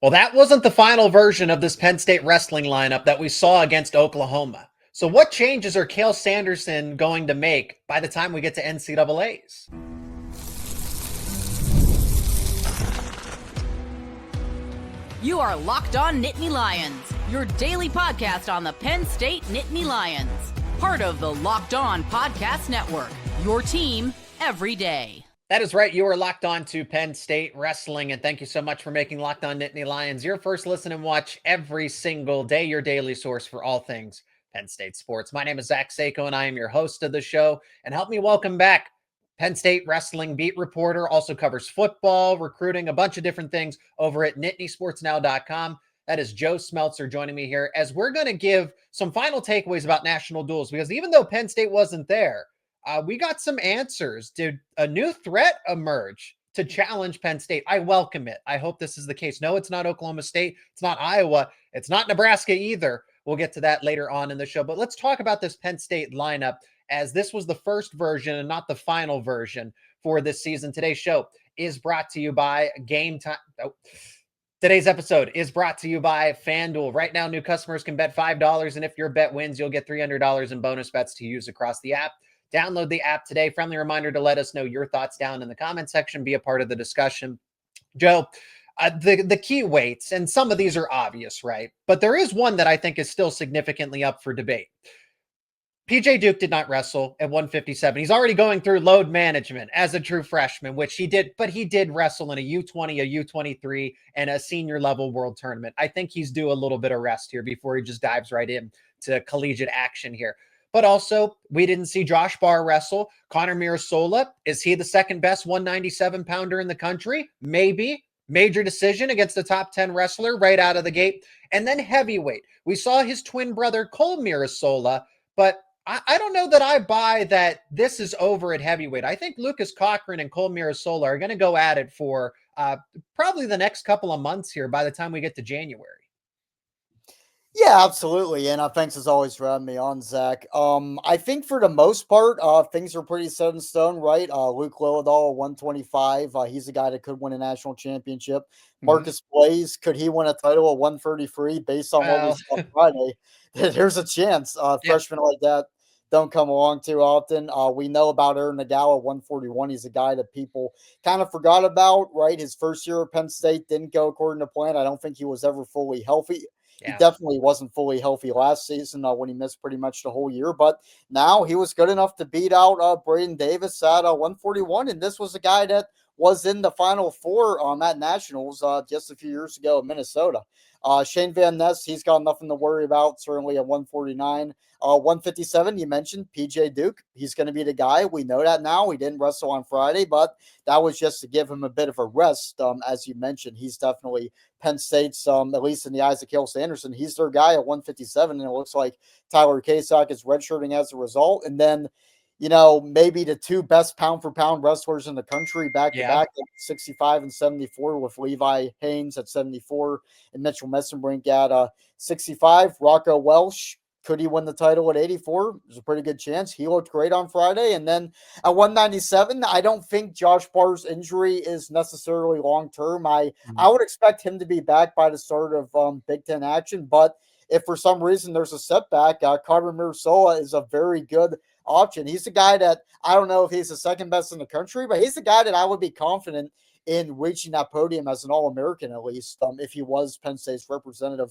Well, that wasn't the final version of this Penn State wrestling lineup that we saw against Oklahoma. So what changes are Cael Sanderson going to make by the time we get to NCAAs? You are Locked On Nittany Lions, your daily podcast on the Penn State Nittany Lions. Part of the Locked On Podcast Network, your team every day. That is right. You are locked on to Penn State wrestling, and thank you so much for making Locked On Nittany Lions your first listen and watch every single day, your daily source for all things Penn State sports. My name is Zach Seyko, and I am your host of the show. And help me welcome back Penn State wrestling beat reporter, also covers football, recruiting, a bunch of different things over at NittanySportsNow.com. That is Joe Smeltzer joining me here as we're going to give some final takeaways about national duels, because even though Penn State wasn't there, we got some answers. Did a new threat emerge to challenge Penn State? I welcome it. I hope this is the case. No, it's not Oklahoma State. It's not Iowa. It's not Nebraska either. We'll get to that later on in the show. But let's talk about this Penn State lineup, as this was the first version and not the final version for this season. Today's show is brought to you by Gametime. Today's episode is brought to you by FanDuel. Right now, new customers can bet $5, and if your bet wins, you'll get $300 in bonus bets to use across the app. Download the app today. Friendly reminder to let us know your thoughts down in the comment section. Be a part of the discussion. Joe, the key weights, and some of these are obvious, right? But there is one that I think is still significantly up for debate. PJ Duke did not wrestle at 157. He's already going through load management as a true freshman, which he did, but he did wrestle in a U20, a U23, and a senior level world tournament. I think he's due a little bit of rest here before he just dives right in to collegiate action here. But also, we didn't see Josh Barr wrestle. Connor Mirasola, is he the second best 197 pounder in the country? Maybe. Major decision against the top 10 wrestler right out of the gate. And then heavyweight. We saw his twin brother, Coel Mirasola, but I don't know that I buy that this is over at heavyweight. I think Lucas Cochran and Coel Mirasola are going to go at it for probably the next couple of months here by the time we get to January. Yeah, absolutely. And thanks as always for having me on, Zach. I think for the most part, things are pretty set in stone, right? Luke Lillidahl, 125. He's a guy that could win a national championship. Marcus Blaze, could he win a title at 133 based on what we saw Friday? There's a chance. Freshmen like that don't come along too often. We know about Aaron Nagawa, 141. He's a guy that people kind of forgot about, right? His first year at Penn State didn't go according to plan. I don't think he was ever fully healthy. Yeah. He definitely wasn't fully healthy last season when he missed pretty much the whole year. But now he was good enough to beat out Braden Davis at 141. And this was a guy that was in the Final Four at Nationals just a few years ago in Minnesota. Shane Van Ness, he's got nothing to worry about, certainly at 149. 157, you mentioned PJ Duke. He's going to be the guy. We know that now. He didn't wrestle on Friday, but that was just to give him a bit of a rest. As you mentioned, he's definitely Penn State's, at least in the eyes of Cael Sanderson, he's their guy at 157, and it looks like Tyler Kasich is redshirting as a result. And then, you know, maybe the two best pound-for-pound wrestlers in the country back-to-back at 65 and 74 with Levi Haynes at 74 and Mitchell Messenbrink at 65. Rocco Welsh, could he win the title at 84? There's a pretty good chance. He looked great on Friday. And then at 197, I don't think Josh Barr's injury is necessarily long-term. I would expect him to be back by the start of Big Ten action. But if for some reason there's a setback, Connor Mirasola is a very good option. He's a guy that, I don't know if he's the second best in the country, but he's the guy that I would be confident in reaching that podium as an All-American, at least, if he was Penn State's representative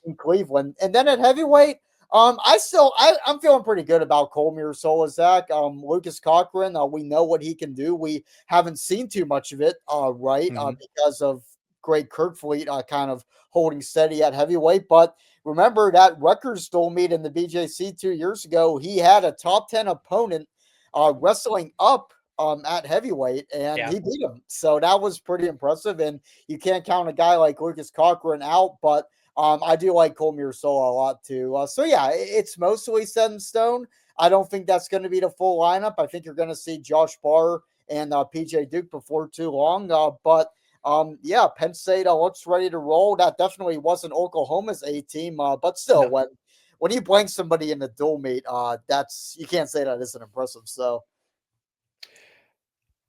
in Cleveland. And then at heavyweight, I'm feeling pretty good about Coel Mirasola, Zach. Lucas Cochran, we know what he can do. We haven't seen too much of it, because of Greg Kirkfleet kind of holding steady at heavyweight. But remember that Rutgers dual meet in the BJC 2 years ago, he had a top 10 opponent wrestling up at heavyweight, and he beat him. So that was pretty impressive, and you can't count a guy like Lucas Cochran out, but I do like Coel Mirasola a lot too. So yeah, it's mostly set in stone. I don't think that's going to be the full lineup. I think you're going to see Josh Barr and PJ Duke before too long. But Penn State looks ready to roll. That definitely wasn't Oklahoma's A team, but still, when you blank somebody in the dual meet, you can't say that isn't impressive. So.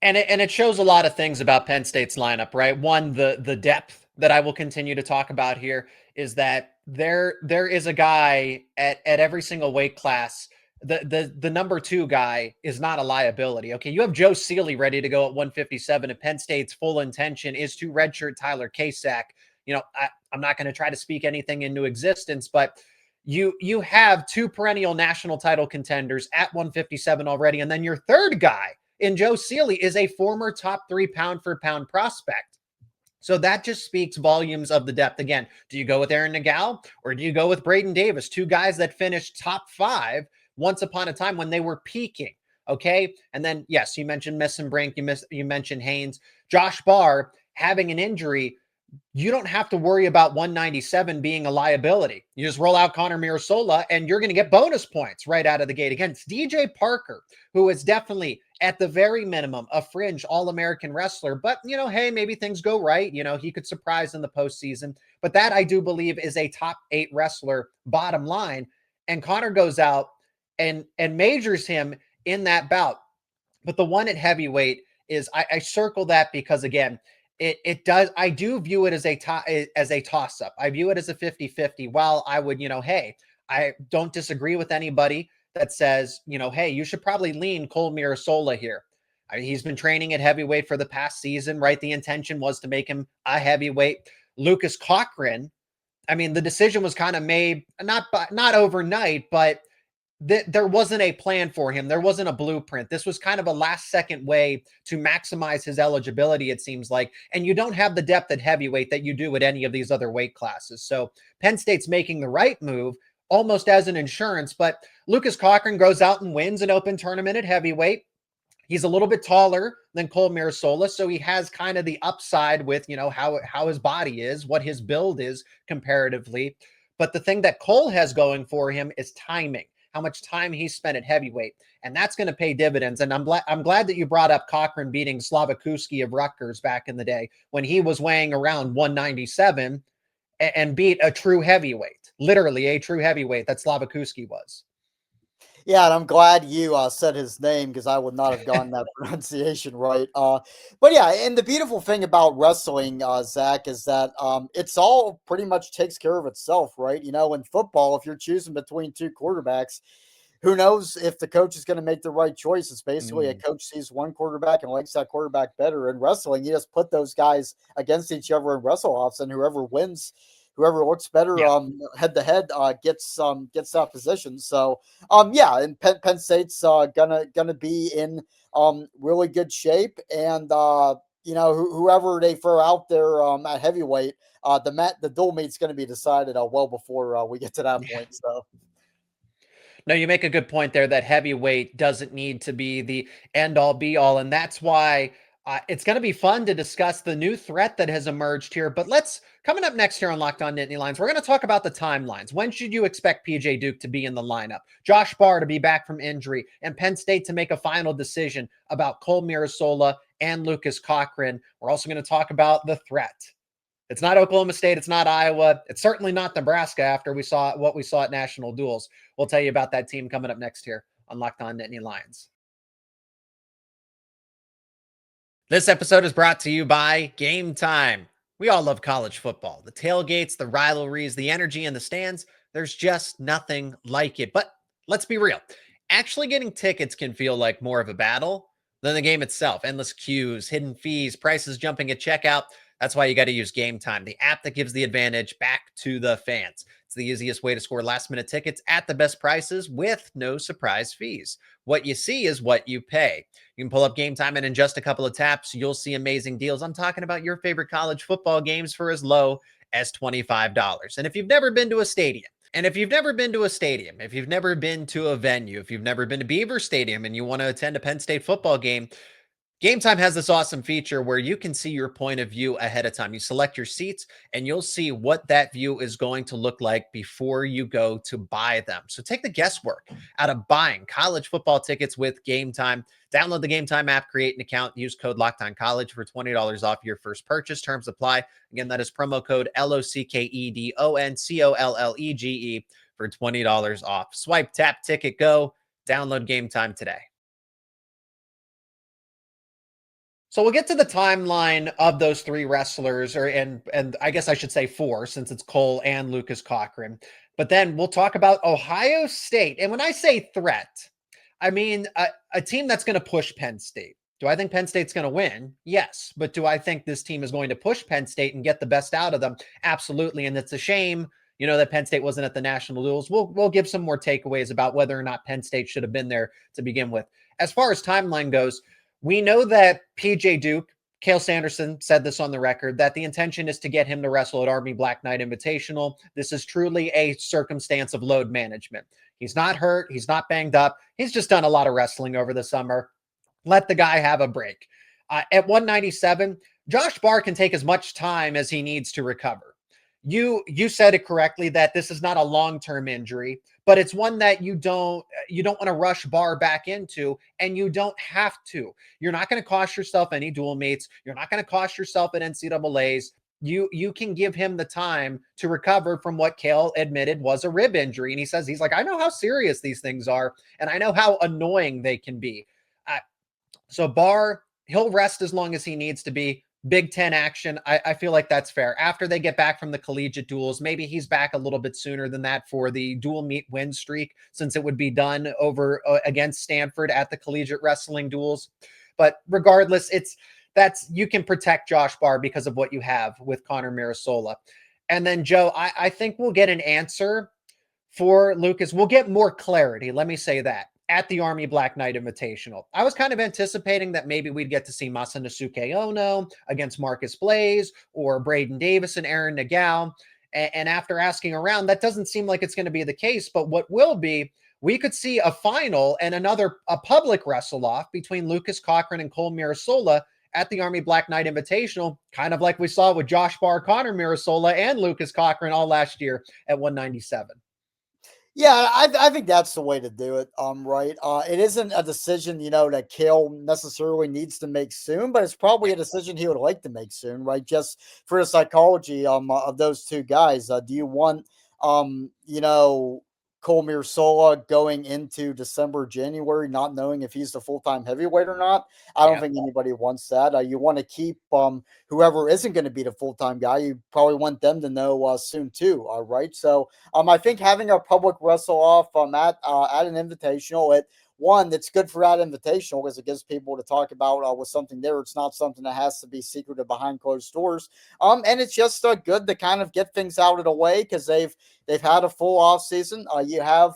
And it shows a lot of things about Penn State's lineup, right? One, the depth that I will continue to talk about here is that there is a guy at every single weight class. The number 2 guy is not a liability. Okay, you have Joe Seeley ready to go at 157, and Penn State's full intention is to redshirt Tyler Kasak. I'm not going to try to speak anything into existence, but you have 2 perennial national title contenders at 157 already, and then your third guy in Joe Seeley is a former top 3 pound for pound prospect. So that just speaks volumes of the depth. Again, do you go with Aaron Nagel or do you go with Braden Davis? 2 guys that finished top 5 once upon a time when they were peaking. Okay. And then, yes, you mentioned Brink, you mentioned Haynes, Josh Barr having an injury. You don't have to worry about 197 being a liability. You just roll out Connor Mirasola and you're going to get bonus points right out of the gate against DJ Parker, who is definitely at the very minimum a fringe All-American wrestler. But, hey, maybe things go right. He could surprise in the postseason. But that, I do believe, is a top 8 wrestler bottom line. And Connor goes out and majors him in that bout. But the one at heavyweight is, I circle that because, again, it does. I do view it as a toss up. I view it as a 50-50. While I would, hey, I don't disagree with anybody that says, hey, you should probably lean Cole Mirasola here. He's been training at heavyweight for the past season, right? The intention was to make him a heavyweight. Lucas Cochran, I mean, the decision was kind of made not overnight, but there wasn't a plan for him. There wasn't a blueprint. This was kind of a last second way to maximize his eligibility, it seems like. And you don't have the depth at heavyweight that you do at any of these other weight classes. So Penn State's making the right move almost as an insurance, but Lucas Cochran goes out and wins an open tournament at heavyweight. He's a little bit taller than Cole Mirasola, so he has kind of the upside with, how his body is, what his build is comparatively. But the thing that Cole has going for him is timing. How much time he spent at heavyweight, and that's going to pay dividends. And I'm glad that you brought up Cochran beating Slavakuski of Rutgers back in the day when he was weighing around 197 and beat a true heavyweight, literally a true heavyweight that Slavakuski was. Yeah, and I'm glad you said his name because I would not have gotten that pronunciation right. But yeah, and the beautiful thing about wrestling, Zach, is that it's all pretty much takes care of itself, right? In football, if you're choosing between 2 quarterbacks, who knows if the coach is going to make the right choice? It's basically a coach sees one quarterback and likes that quarterback better. In wrestling, you just put those guys against each other in wrestle-offs, and whoever wins, whoever looks better head to head gets that position. So yeah, and Penn State's gonna be in really good shape, and whoever they throw out there at heavyweight, the dual meet's going to be decided well before we get to that point. So. No, you make a good point there that heavyweight doesn't need to be the end all be all. And that's why it's going to be fun to discuss the new threat that has emerged here. But coming up next here on Locked On Nittany Lions, we're going to talk about the timelines. When should you expect PJ Duke to be in the lineup, Josh Barr to be back from injury, and Penn State to make a final decision about Cole Mirasola and Lucas Cochran? We're also going to talk about the threat. It's not Oklahoma State. It's not Iowa. It's certainly not Nebraska after what we saw at National Duels. We'll tell you about that team coming up next here on Locked On Nittany Lions. This episode is brought to you by Gametime. We all love college football. The tailgates, the rivalries, the energy in the stands. There's just nothing like it. But let's be real. Actually getting tickets can feel like more of a battle than the game itself. Endless queues, hidden fees, prices jumping at checkout. That's why you got to use Gametime, the app that gives the advantage back to the fans. It's the easiest way to score last-minute tickets at the best prices with no surprise fees. What you see is what you pay. You can pull up Gametime, and in just a couple of taps, you'll see amazing deals. I'm talking about your favorite college football games for as low as $25. And if you've never been to a stadium, if you've never been to a venue, if you've never been to Beaver Stadium and you want to attend a Penn State football game, Gametime has this awesome feature where you can see your point of view ahead of time. You select your seats and you'll see what that view is going to look like before you go to buy them. So take the guesswork out of buying college football tickets with Gametime. Download the Gametime app, create an account, use code LOCKEDONCollege for $20 off your first purchase. Terms apply. Again, that is promo code LOCKEDONCOLLEGE for $20 off. Swipe, tap, ticket, go. Download Gametime today. So we'll get to the timeline of those three wrestlers, and I guess I should say four, since it's Cole and Lucas Cochran. But then we'll talk about Ohio State. And when I say threat, I mean a team that's going to push Penn State. Do I think Penn State's going to win? Yes. But do I think this team is going to push Penn State and get the best out of them? Absolutely. And it's a shame, that Penn State wasn't at the national duels. We'll give some more takeaways about whether or not Penn State should have been there to begin with. As far as timeline goes, we know that PJ Duke, Cael Sanderson said this on the record, that the intention is to get him to wrestle at Army Black Knight Invitational. This is truly a circumstance of load management. He's not hurt. He's not banged up. He's just done a lot of wrestling over the summer. Let the guy have a break. At 197, Josh Barr can take as much time as he needs to recover. You said it correctly that this is not a long-term injury, but it's one that you don't want to rush Barr back into, and you don't have to. You're not going to cost yourself any dual meets. You're not going to cost yourself at NCAAs. You can give him the time to recover from what Cael admitted was a rib injury. And he's like, I know how serious these things are, and I know how annoying they can be. So Barr, he'll rest as long as he needs to be. Big Ten action. I feel like that's fair. After they get back from the collegiate duels, maybe he's back a little bit sooner than that for the dual meet win streak, since it would be done over against Stanford at the collegiate wrestling duels. But regardless, you can protect Josh Barr because of what you have with Connor Mirasola. And then Joe, I think we'll get an answer for Lucas. We'll get more clarity. Let me say that. At the Army Black Knight Invitational. I was kind of anticipating that maybe we'd get to see Masanosuke Ono against Marcus Blaze or Braden Davis and Aaron Nagel. And after asking around, that doesn't seem like it's going to be the case. But what will be, we could see a final and a public wrestle-off between Lucas Cochran and Cole Mirasola at the Army Black Knight Invitational, kind of like we saw with Josh Barr, Connor Mirasola, and Lucas Cochran all last year at 197. Yeah, I think that's the way to do it. Right. It isn't a decision, that Cael necessarily needs to make soon, but it's probably a decision he would like to make soon, right? Just for the psychology of those two guys. Do you want Cole Mirasola going into December, January, not knowing if he's the full-time heavyweight or not? I don't think anybody wants that. You want to keep whoever isn't going to be the full-time guy. You probably want them to know soon too. Right. So I think having a public wrestle off at an invitational, it's good for that invitational because it gives people to talk about with something there. It's not something that has to be secretive behind closed doors. And it's just good to kind of get things out of the way because they've had a full off season. You have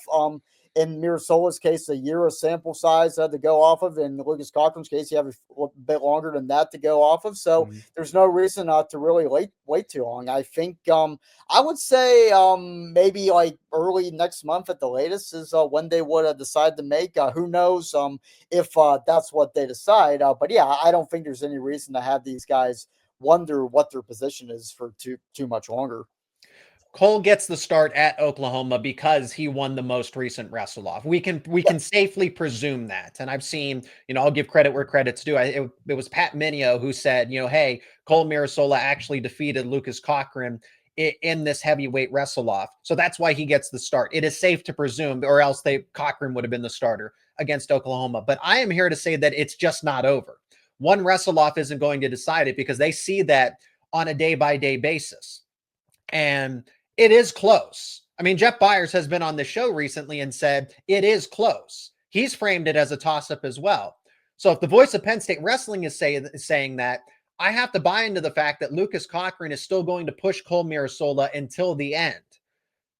in Mirasola's case a year of sample size to go off of. In Lucas Cochran's case, you have a bit longer than that to go off of. So there's no reason to really wait too long. I think I would say maybe like early next month at the latest is when they would decide to make. Who knows if that's what they decide. But yeah, I don't think there's any reason to have these guys wonder what their position is for too much longer. Cole gets the start at Oklahoma because he won the most recent wrestle off. We can safely presume that. And I've seen, I'll give credit where credit's due. It was Pat Minio who said, hey, Cole Mirasola actually defeated Lucas Cochran in this heavyweight wrestle off. So that's why he gets the start. It is safe to presume, or else Cochran would have been the starter against Oklahoma. But I am here to say that it's just not over. One wrestle off isn't going to decide it because they see that on a day-by-day basis. And it is close. I mean, Jeff Byers has been on the show recently and said it is close. He's framed it as a toss-up as well. So if the voice of Penn State Wrestling is saying that, I have to buy into the fact that Lucas Cochran is still going to push Cole Mirasola until the end.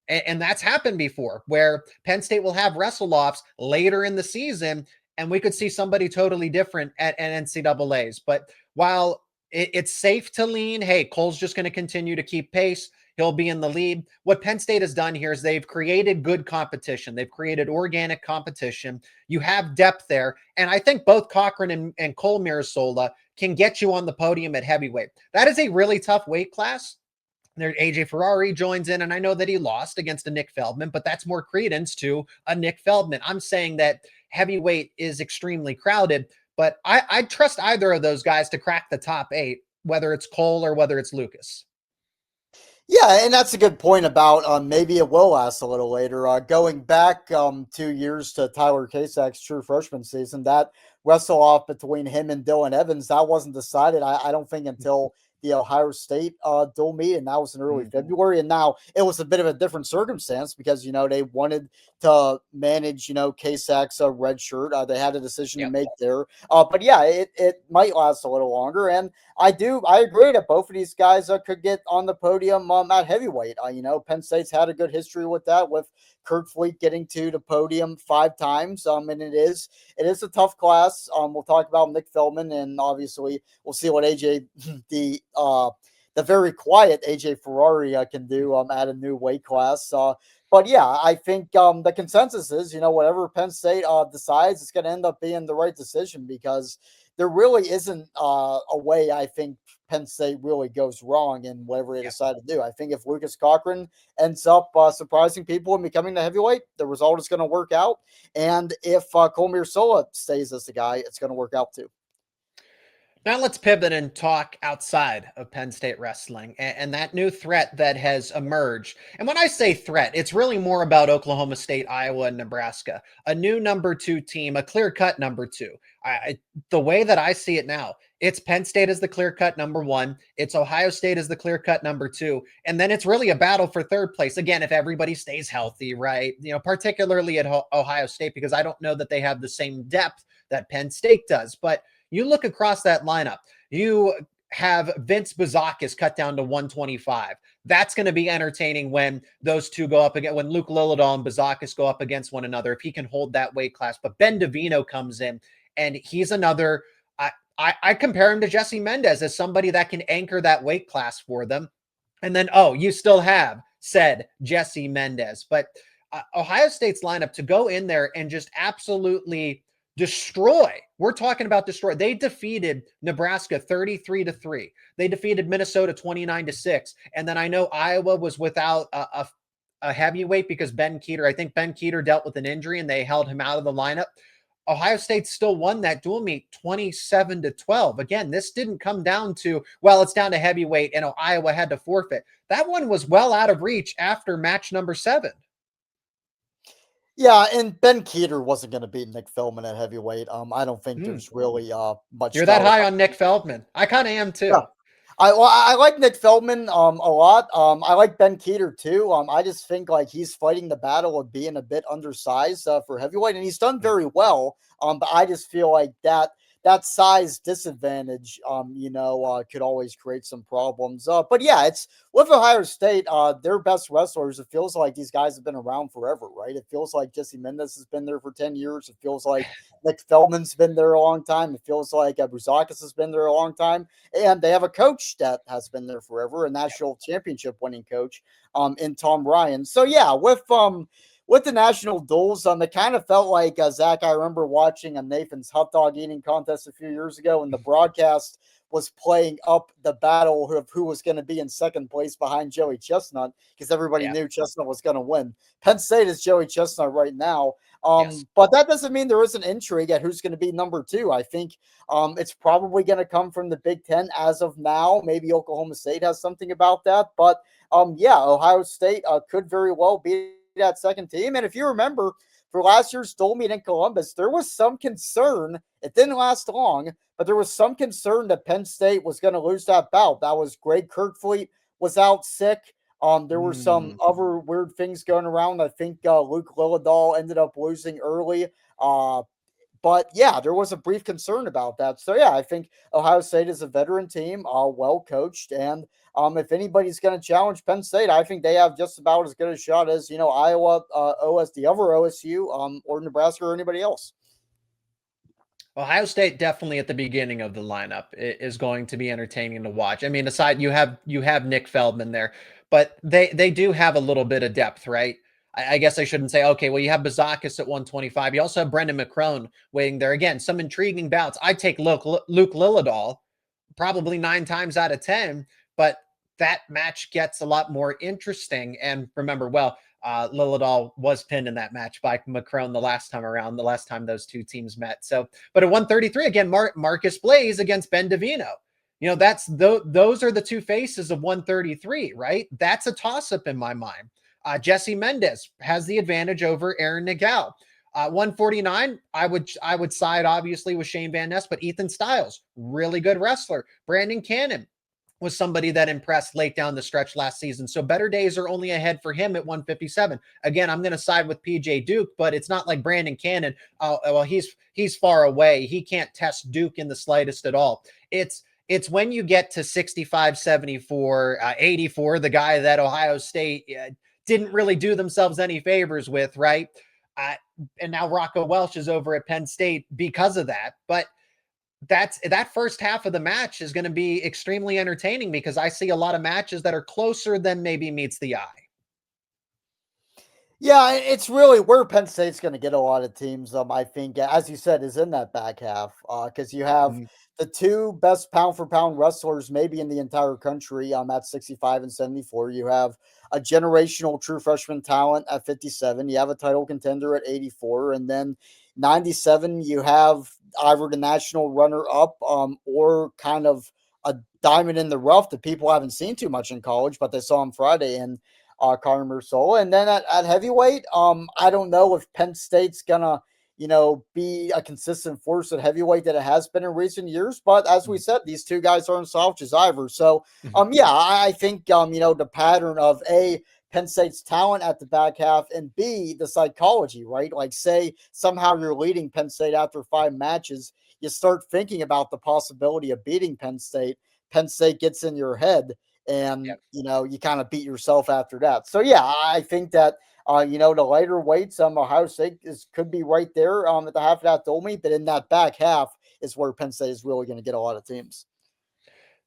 And that's happened before, where Penn State will have wrestle-offs later in the season, and we could see somebody totally different at NCAAs. But while it's safe to lean, hey, Cole's just going to continue to keep pace, he'll be in the lead. What Penn State has done here is they've created good competition. They've created organic competition. You have depth there. And I think both Cochran and Cole Mirasola can get you on the podium at heavyweight. That is a really tough weight class. There, AJ Ferrari joins in, and I know that he lost against a Nick Feldman, but that's more credence to a Nick Feldman. I'm saying that heavyweight is extremely crowded, but I trust either of those guys to crack the top 8, whether it's Cole or whether it's Lucas. Yeah, and that's a good point about maybe it will last a little later. Going back 2 years to Tyler Kasak's true freshman season, that wrestle off between him and Dylan Evans. That wasn't decided, I don't think, until the Ohio State dual meet, and that was in early February. And now it was a bit of a different circumstance because, they wanted to manage, K-Sac's red shirt. They had a decision to make there. But yeah, it might last a little longer. And I agree that both of these guys could get on the podium at heavyweight. Penn State's had a good history with that, with Kurt Fleet getting to the podium 5 times. And it is a tough class. We'll talk about Nick Feldman, and obviously we'll see what AJ, the very quiet AJ Ferrari can do at a new weight class. But yeah, I think the consensus is, whatever Penn State decides, it's going to end up being the right decision, because there really isn't a way I think Penn State really goes wrong in whatever they decide to do. I think if Lucas Cochran ends up surprising people and becoming the heavyweight, the result is going to work out. And if Coel Mirasola stays as the guy, it's going to work out too. Now let's pivot and talk outside of Penn State wrestling and that new threat that has emerged. And when I say threat, it's really more about Oklahoma State, Iowa, and Nebraska. A new number 2 team, a clear-cut number 2. The way that I see it now, it's Penn State as the clear-cut number 1. It's Ohio State as the clear-cut number 2. And then it's really a battle for 3rd place. Again, if everybody stays healthy, right? Particularly at Ohio State, because I don't know that they have the same depth that Penn State does. But you look across that lineup, you have Vince Bazakis cut down to 125. That's going to be entertaining when those two go up again, when Luke Lillidahl and Bazakis go up against one another, if he can hold that weight class. But Ben DeVino comes in, and he's another, I compare him to Jesse Mendez as somebody that can anchor that weight class for them. And then, you still have said Jesse Mendez. But Ohio State's lineup to go in there and just absolutely destroy. We're talking about destroy. They defeated Nebraska 33-3. They defeated Minnesota 29-6. And then I know Iowa was without a heavyweight because Ben Keeter, I think Ben Keeter dealt with an injury and they held him out of the lineup. Ohio State still won that dual meet 27-12. Again, this didn't come down to, well, it's down to heavyweight and Iowa had to forfeit. That one was well out of reach after match number 7. Yeah, and Ben Keeter wasn't going to beat Nick Feldman at heavyweight. I don't think there's really much. You're that high on Nick Feldman. I kind of am too. Yeah. I like Nick Feldman a lot. I like Ben Keeter too. I just think he's fighting the battle of being a bit undersized for heavyweight, and he's done very well. But I just feel like that size disadvantage, could always create some problems. But yeah, it's with Ohio State, their best wrestlers. It feels like these guys have been around forever, right? It feels like Jesse Mendez has been there for 10 years. It feels like Nick Feldman's been there a long time. It feels like Bruzakis has been there a long time. And they have a coach that has been there forever, a national championship winning coach in Tom Ryan. So yeah, with the national duels, it kind of felt like, Zach, I remember watching a Nathan's hot dog eating contest a few years ago, and the broadcast was playing up the battle of who was going to be in second place behind Joey Chestnut, because everybody knew Chestnut was going to win. Penn State is Joey Chestnut right now. But that doesn't mean there isn't intrigue at who's going to be number 2. I think it's probably going to come from the Big Ten as of now. Maybe Oklahoma State has something about that. But Ohio State could very well be that second team. And if you remember, for last year's dual meet in Columbus, there was some concern. It didn't last long, but there was some concern that Penn State was going to lose that bout. That was Greg Kirkfleet was out sick. There were some other weird things going around. I think Luke Lillidahl ended up losing early. But yeah, there was a brief concern about that. So yeah, I think Ohio State is a veteran team, well coached, and if anybody's going to challenge Penn State, I think they have just about as good a shot as Iowa, the other OSU, or Nebraska, or anybody else. Ohio State definitely at the beginning of the lineup is going to be entertaining to watch. I mean, aside you have Nick Feldman there, but they do have a little bit of depth, right? I guess I shouldn't say, okay, well, you have Bazakis at 125. You also have Brendan McCrone waiting there. Again, some intriguing bouts. I take Luke Lillidahl probably 9 times out of 10, but that match gets a lot more interesting. And remember, Lillidahl was pinned in that match by McCrone the last time those two teams met. So, but at 133, again, Marcus Blaze against Ben DeVino. Those are the two faces of 133, right? That's a toss-up in my mind. Jesse Mendez has the advantage over Aaron Nagel. 149, I would side obviously with Shane Van Ness, but Ethan Styles, really good wrestler. Brandon Cannon was somebody that impressed late down the stretch last season. So better days are only ahead for him at 157. Again, I'm going to side with PJ Duke, but it's not like Brandon Cannon. Well, he's far away. He can't test Duke in the slightest at all. It's when you get to 65, 74, 84, the guy that Ohio State didn't really do themselves any favors with, right? And now Rocco Welsh is over at Penn State because of that. But that first half of the match is going to be extremely entertaining because I see a lot of matches that are closer than maybe meets the eye. Yeah, it's really where Penn State's going to get a lot of teams. I think, as you said, is in that back half because you have the two best pound for pound wrestlers maybe in the entire country at 65 and 74. You have a generational true freshman talent at 57. You have a title contender at 84, and then 97. You have either the national runner up or kind of a diamond in the rough that people haven't seen too much in college, but they saw him Friday in Connor Mirasola. And then at heavyweight, I don't know if Penn State's gonna, be a consistent force at heavyweight that it has been in recent years. But as we said, these two guys aren't slouches either. So, yeah, I think, the pattern of Penn State's talent at the back half, and B, the psychology, right? Like, say somehow you're leading Penn State after 5 matches, you start thinking about the possibility of beating Penn State. Penn State gets in your head, and you kind of beat yourself after that. So yeah, I think that the lighter weights, Ohio State could be right there at the half of that told me, but in that back half is where Penn State is really going to get a lot of teams.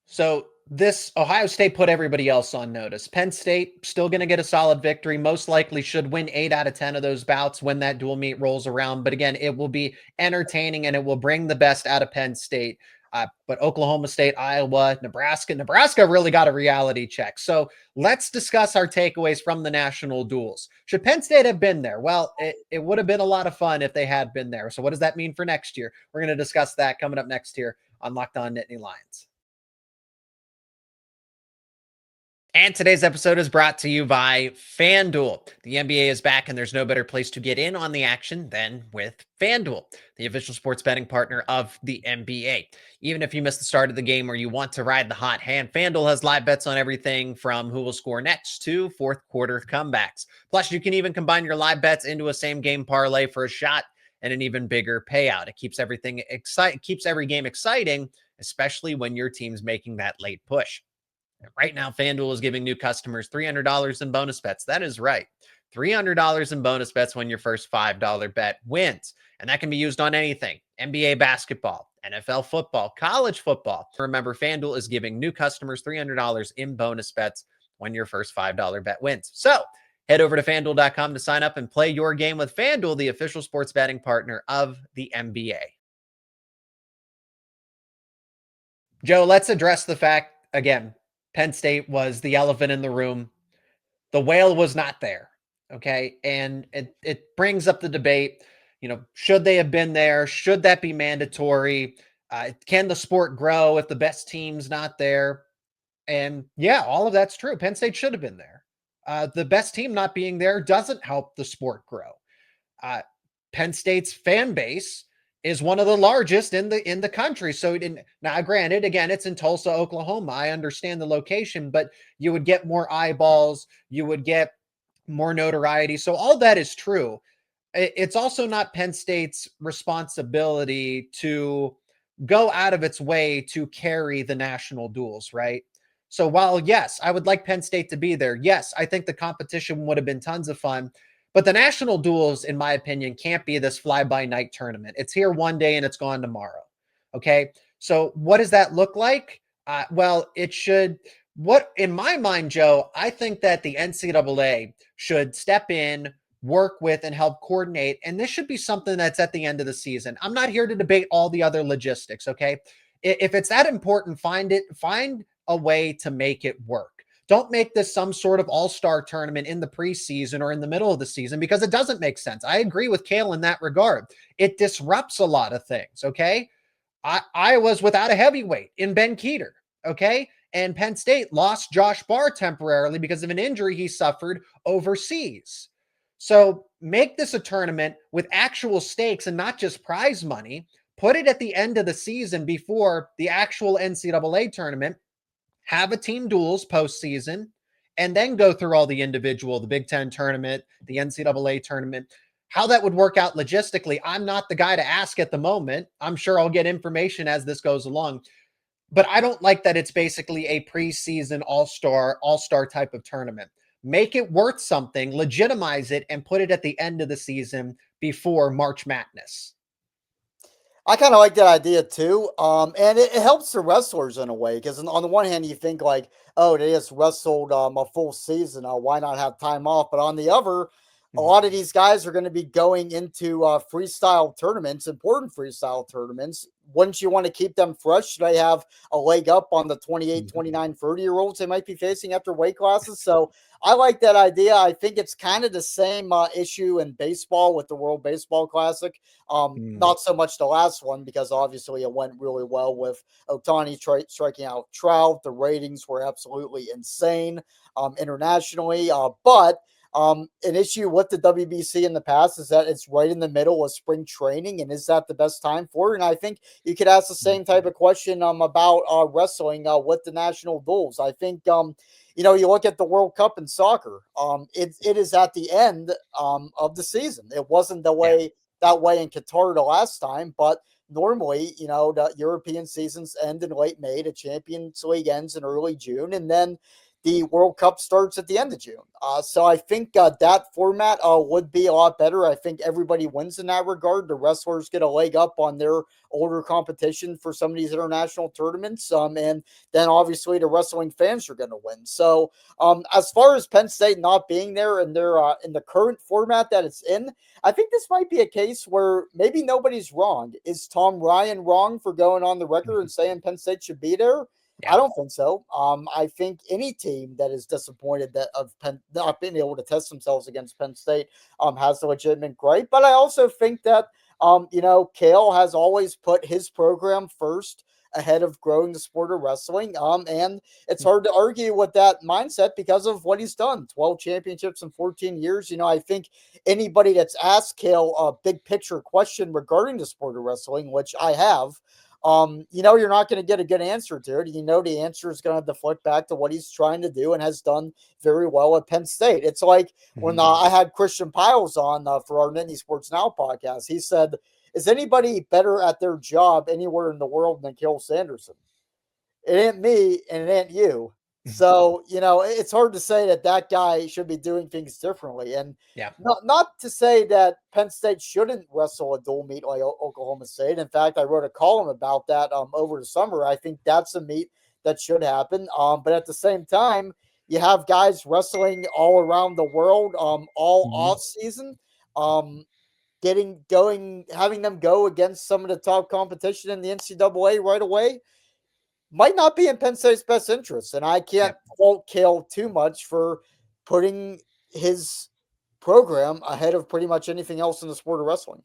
So this Ohio State put everybody else on notice. Penn State still going to get a solid victory. Most likely should win 8 out of 10 of those bouts when that dual meet rolls around. But again, it will be entertaining and it will bring the best out of Penn State. But Oklahoma State, Iowa, Nebraska really got a reality check. So let's discuss our takeaways from the national duels. Should Penn State have been there? Well, it would have been a lot of fun if they had been there. So what does that mean for next year? We're going to discuss that coming up next here on Locked On Nittany Lions. And today's episode is brought to you by FanDuel. The NBA is back, and there's no better place to get in on the action than with FanDuel, the official sports betting partner of the NBA. Even if you missed the start of the game or you want to ride the hot hand, FanDuel has live bets on everything from who will score next to fourth quarter comebacks. Plus, you can even combine your live bets into a same-game parlay for a shot and an even bigger payout. It keeps every game exciting, especially when your team's making that late push. Right now, FanDuel is giving new customers $300 in bonus bets. That is right. $300 in bonus bets when your first $5 bet wins. And that can be used on anything. NBA basketball, NFL football, college football. Remember, FanDuel is giving new customers $300 in bonus bets when your first $5 bet wins. So head over to FanDuel.com to sign up and play your game with FanDuel, the official sports betting partner of the NBA. Joe, let's address the fact, again, Penn State was the elephant in the room. The whale was not there. Okay. And it brings up the debate, should they have been there? Should that be mandatory? Can the sport grow if the best team's not there? And yeah, all of that's true. Penn State should have been there. The best team not being there doesn't help the sport grow. Penn State's fan base is one of the largest in the country. So now, granted, again, it's in Tulsa, Oklahoma. I understand the location, but you would get more eyeballs. You would get more notoriety. So all that is true. It's also not Penn State's responsibility to go out of its way to carry the national duels, right? So while, yes, I would like Penn State to be there. Yes, I think the competition would have been tons of fun. But the national duels, in my opinion, can't be this fly-by-night tournament. It's here one day and it's gone tomorrow. Okay. So what does that look like? Well, it should, in my mind, Joe, I think that the NCAA should step in, work with, and help coordinate. And this should be something that's at the end of the season. I'm not here to debate all the other logistics. Okay. If it's that important, find a way to make it work. Don't make this some sort of all-star tournament in the preseason or in the middle of the season because it doesn't make sense. I agree with Cael in that regard. It disrupts a lot of things, okay? I was without a heavyweight in Ben Keeter, okay? And Penn State lost Josh Barr temporarily because of an injury he suffered overseas. So make this a tournament with actual stakes and not just prize money. Put it at the end of the season before the actual NCAA tournament. Have a team duels postseason, and then go through all the individual, the Big Ten tournament, the NCAA tournament. How that would work out logistically, I'm not the guy to ask at the moment. I'm sure I'll get information as this goes along. But I don't like that it's basically a preseason all-star type of tournament. Make it worth something, legitimize it, and put it at the end of the season before March Madness. I kind of like that idea too. And it helps the wrestlers in a way, because on the one hand, you think like, oh, they just wrestled a full season. Why not have time off? But on the other, a lot of these guys are going to be going into freestyle tournaments, important freestyle tournaments. Wouldn't you want to keep them fresh? They have a leg up on the 28, 29, 30-year-olds they might be facing after weight classes. So I like that idea. I think it's kind of the same issue in baseball with the World Baseball Classic. Not so much the last one, because obviously it went really well with Ohtani striking out Trout. The ratings were absolutely insane internationally. But an issue with the WBC in the past is that it's right in the middle of spring training, and is that the best time for it? And I think you could ask the same type of question about wrestling with the national duels. I think you look at the World Cup in soccer. It is at the end of the season. It wasn't that way in Qatar the last time, but normally, the European seasons end in late May, the Champions League ends in early June, and then the World Cup starts at the end of June. So I think that format would be a lot better. I think everybody wins in that regard. The wrestlers get a leg up on their older competition for some of these international tournaments. And then obviously the wrestling fans are going to win. So as far as Penn State not being there in their in the current format that it's in, I think this might be a case where maybe nobody's wrong. Is Tom Ryan wrong for going on the record and saying Penn State should be there? Yeah. I don't think so. I think any team that is disappointed that of Penn not being able to test themselves against Penn State has a legitimate gripe. But I also think that Cael has always put his program first ahead of growing the sport of wrestling. And it's hard to argue with that mindset because of what he's done. 12 championships in 14 years. I think anybody that's asked Cael a big picture question regarding the sport of wrestling, which I have, you're not going to get a good answer to it. The answer is going to deflect back to what he's trying to do and has done very well at Penn State. It's like when I had Christian Piles on for our Nittany Sports Now podcast. He said, is anybody better at their job anywhere in the world than Cael Sanderson? It ain't me and it ain't you. So, it's hard to say that guy should be doing things differently. And not to say that Penn State shouldn't wrestle a dual meet like Oklahoma State. In fact, I wrote a column about that over the summer. I think that's a meet that should happen. But at the same time, you have guys wrestling all around the world all off season, having them go against some of the top competition in the NCAA right away might not be in Penn State's best interest. And I can't fault Cael too much for putting his program ahead of pretty much anything else in the sport of wrestling.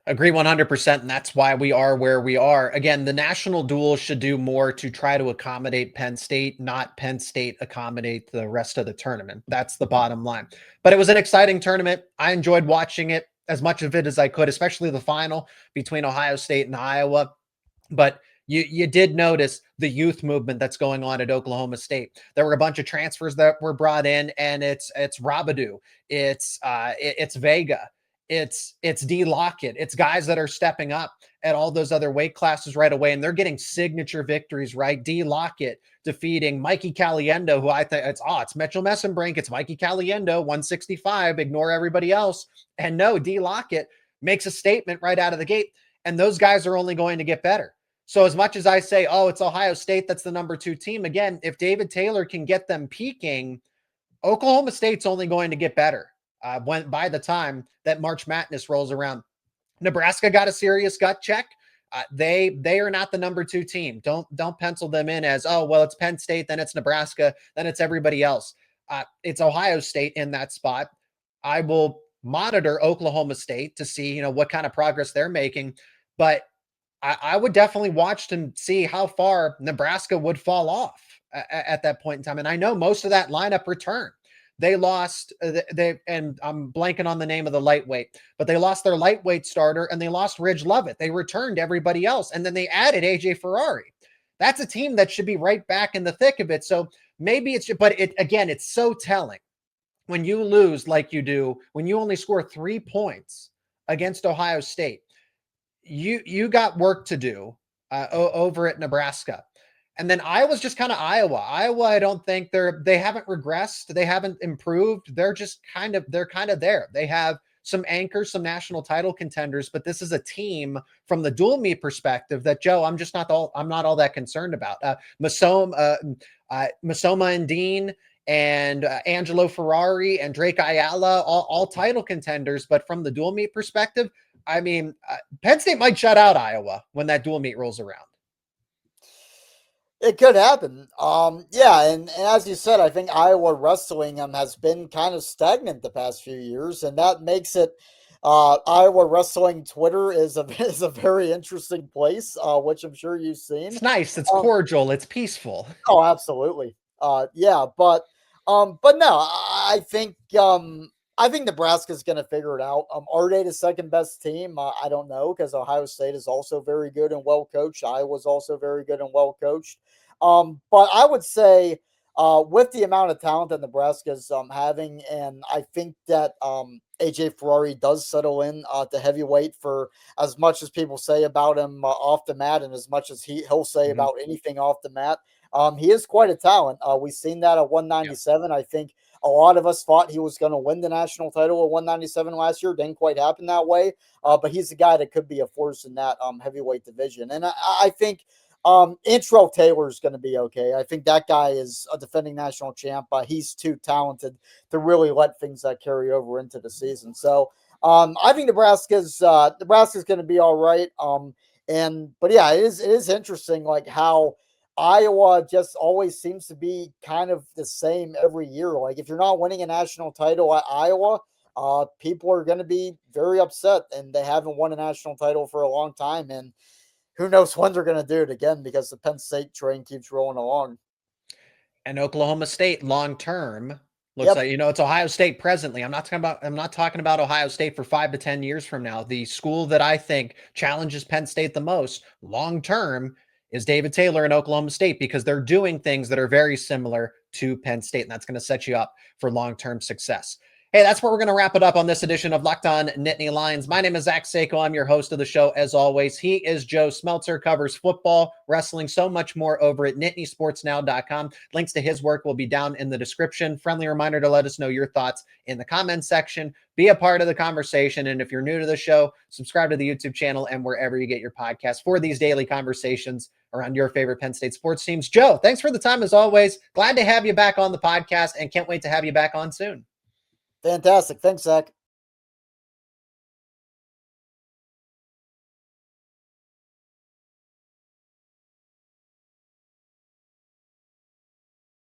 Agree 100%. And that's why we are where we are. Again, the national duels should do more to try to accommodate Penn State, not Penn State accommodate the rest of the tournament. That's the bottom line. But it was an exciting tournament. I enjoyed watching it, as much of it as I could, especially the final between Ohio State and Iowa. But you did notice the youth movement that's going on at Oklahoma State. There were a bunch of transfers that were brought in, and it's Rabadou, it's Vega, it's D Lockett, it's guys that are stepping up at all those other weight classes right away, and they're getting signature victories. Right, D Lockett defeating Mikey Caliendo, who I think it's Mitchell Messenbrink, it's Mikey Caliendo, 165. Ignore everybody else, and no, D Lockett makes a statement right out of the gate, and those guys are only going to get better. So as much as I say, it's Ohio State, that's the number 2 team, again, if David Taylor can get them peaking, Oklahoma State's only going to get better by the time that March Madness rolls around. Nebraska got a serious gut check. They are not the number 2 team. Don't pencil them in as, it's Penn State, then it's Nebraska, then it's everybody else. It's Ohio State in that spot. I will monitor Oklahoma State to see, what kind of progress they're making, but I would definitely watch to see how far Nebraska would fall off at that point in time. And I know most of that lineup returned. They lost, and I'm blanking on the name of the lightweight, but they lost their lightweight starter and they lost Ridge Lovett. They returned everybody else, and then they added AJ Ferrari. That's a team that should be right back in the thick of it. So maybe it's so telling when you lose like you do, when you only score 3 points against Ohio State. You got work to do over at Nebraska. And then Iowa's just kind of Iowa. I don't think they haven't regressed. They haven't improved. They're kind of there. They have some anchors, some national title contenders, but this is a team from the dual meet perspective that, Joe, I'm not all that concerned about. Masoma and Dean and Angelo Ferrari and Drake Ayala, all title contenders. But from the dual meet perspective, I mean, Penn State might shut out Iowa when that dual meet rolls around. It could happen. And as you said, I think Iowa wrestling has been kind of stagnant the past few years, and that makes it Iowa wrestling Twitter is a very interesting place, which I'm sure you've seen. It's nice. It's cordial. It's peaceful. Oh, absolutely. But no, I think Nebraska's going to figure it out. Are they the second best team? I don't know, because Ohio State is also very good and well coached. Iowa's also very good and well coached. But I would say with the amount of talent that Nebraska's having, and I think that AJ Ferrari does settle in to heavyweight for as much as people say about him off the mat, and as much as he'll say about anything off the mat. He is quite a talent. We've seen that at 197. Yeah. I think a lot of us thought he was going to win the national title at 197 last year. Didn't quite happen that way. But he's a guy that could be a force in that heavyweight division. And I think Intrell Taylor is going to be okay. I think that guy is a defending national champ. He's too talented to really let things carry over into the season. So I think Nebraska's going to be all right. But yeah, it is interesting, like how Iowa just always seems to be kind of the same every year. Like if you're not winning a national title at Iowa, people are going to be very upset, and they haven't won a national title for a long time. And who knows when they're going to do it again, because the Penn State train keeps rolling along. And Oklahoma State long term looks like, it's Ohio State presently. I'm not talking about Ohio State for 5 to 10 years from now. The school that I think challenges Penn State the most long term is David Taylor in Oklahoma State, because they're doing things that are very similar to Penn State, and that's going to set you up for long-term success. Hey, that's where we're going to wrap it up on this edition of Locked On Nittany Lions. My name is Zach Seyko. I'm your host of the show, as always. He is Joe Smeltzer, covers football, wrestling, so much more over at NittanySportsNow.com. Links to his work will be down in the description. Friendly reminder to let us know your thoughts in the comments section. Be a part of the conversation. And if you're new to the show, subscribe to the YouTube channel and wherever you get your podcasts for these daily conversations around your favorite Penn State sports teams. Joe, thanks for the time as always. Glad to have you back on the podcast, and can't wait to have you back on soon. Fantastic. Thanks, Zach.